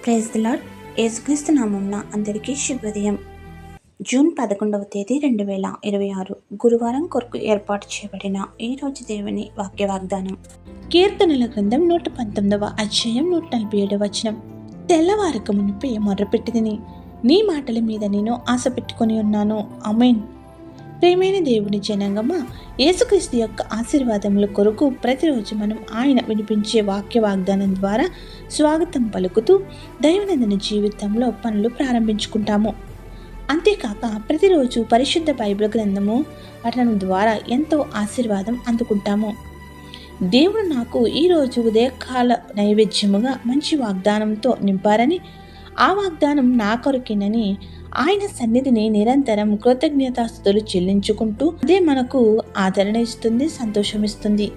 Praise the lord. యేసుక్రీస్తు నామమున అందరికీ శుభోదయం. జూన్ 11వ తేదీ 2026 గురువారం కొరకు ఏర్పాటు చేయబడిన ఈరోజు దేవుని వాక్య వాగ్దానం. కీర్తనల గ్రంథం 119వ అధ్యాయం 147వ వచనం. తెల్లవారక మునిపే మొర్రపెట్టిదిని, నీ మాటల మీద నేను ఆశ పెట్టుకొని ఉన్నాను. ఆమేన్. ప్రేమైన దేవుని జనాంగమా, యేసుక్రీస్తు యొక్క ఆశీర్వాదముల కొరకు ప్రతిరోజు మనం ఆయన వినిపించే వాక్య వాగ్దానం ద్వారా స్వాగతం పలుకుతూ దైనందిన జీవితంలో పనులు ప్రారంభించుకుంటాము. అంతేకాక ప్రతిరోజు పరిశుద్ధ బైబిల్ గ్రంథము పఠనం ద్వారా ఎంతో ఆశీర్వాదం అందుకుంటాము. దేవుడు నాకు ఈరోజు ఉదయకాల నైవేద్యముగా మంచి వాగ్దానంతో నింపారని, ఆ వాగ్దానం నా కొరకేనని ఆయన సన్నిధిని నిరంతరం కృతజ్ఞతాస్తుతులు చెల్లించుకుంటూ అదే మనకు ఆదరణ ఇస్తుంది, సంతోషమిస్తుంది.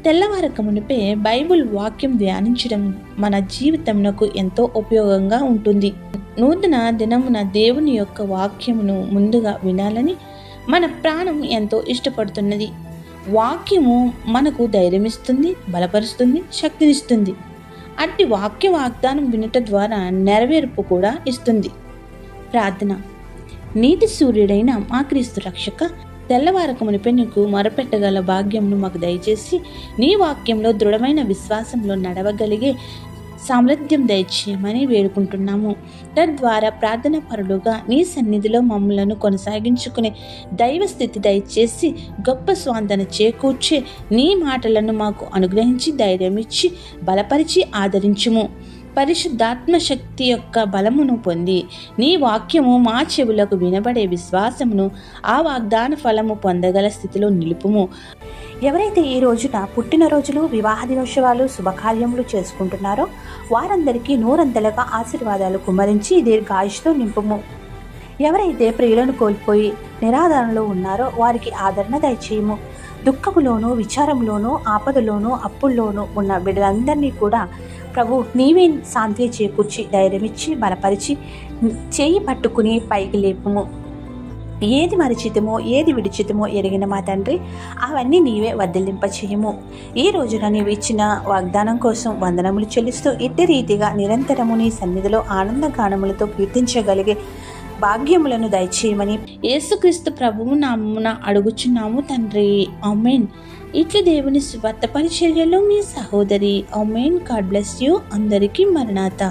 తెల్లవారక మునిపే బైబిల్ వాక్యం ధ్యానించడం మన జీవితంలో ఎంతో ఉపయోగంగా ఉంటుంది. నూతన దినమున దేవుని యొక్క వాక్యమును ముందుగా వినాలని మన ప్రాణం ఎంతో ఇష్టపడుతున్నది. వాక్యము మనకు ధైర్యం ఇస్తుంది, బలపరుస్తుంది, శక్తినిస్తుంది. అట్టి వాక్య వాగ్దానం వినట ద్వారా నెరవేర్పు కూడా ఇస్తుంది. ప్రార్థన. నీతి సూర్యుడైన మా క్రీస్తు రక్షక, తెల్లవారక మునిపే నీకు మొరపెట్టగల భాగ్యంను మాకు దయచేసి నీ వాక్యంలో దృఢమైన విశ్వాసంలో నడవగలిగే సామర్థ్యం దయచేయమని వేడుకుంటున్నాము. తద్వారా ప్రార్థన పరులుగా నీ సన్నిధిలో మమ్మలను కొనసాగించుకునే దైవ స్థితి దయచేసి గొప్ప స్వాంతన చేకూర్చే నీ మాటలను మాకు అనుగ్రహించి ధైర్యం ఇచ్చి బలపరిచి ఆదరించుము. పరిశుద్ధాత్మ శక్తి యొక్క బలమును పొంది నీ వాక్యము మా చెవులకు వినబడే విశ్వాసమును ఆ వాగ్దాన ఫలము పొందగల స్థితిలో నిలుపుము. ఎవరైతే ఈ రోజున పుట్టినరోజులు, వివాహ దినోత్సవాలు, శుభకార్యములు చేసుకుంటున్నారో వారందరికీ నూరంతలుగా ఆశీర్వాదాలు కుమ్మరించి దీర్ఘాయుష్తో నింపుము. ఎవరైతే ప్రియులను కోల్పోయి నిరాదరణలో ఉన్నారో వారికి ఆదరణ దయచేయము. దుఃఖములోనూ, విచారంలోనూ, ఆపదలోనూ, అప్పుల్లోనూ ఉన్న బిడ్డలందరినీ కూడా ప్రభు నీవే శాంతి చేకూర్చి ధైర్యమిచ్చి బలపరిచి చేయి పట్టుకుని పైకి లేపుము. ఏది మరిచితమో ఏది విడిచితమో ఎరిగిన మా తండ్రి, అవన్నీ నీవే వర్ధిల్లింపచేయము. ఈ రోజున నీవు ఇచ్చిన వాగ్దానం కోసం వందనములు చెల్లిస్తూ ఇట్టి రీతిగా నిరంతరము నీ సన్నిధిలో ఆనంద గానములతో కీర్తించగలిగే భాగ్యములను దయచేయమని యేసుక్రీస్తు ప్రభువు నామమున అడుగుచున్నాము తండ్రి. ఆమేన్. ఇట్లు దేవుని స్వార్థ పరిచర్యలో మీ సహోదరి. ఆమేన్. God bless you. అందరికీ మరణాత.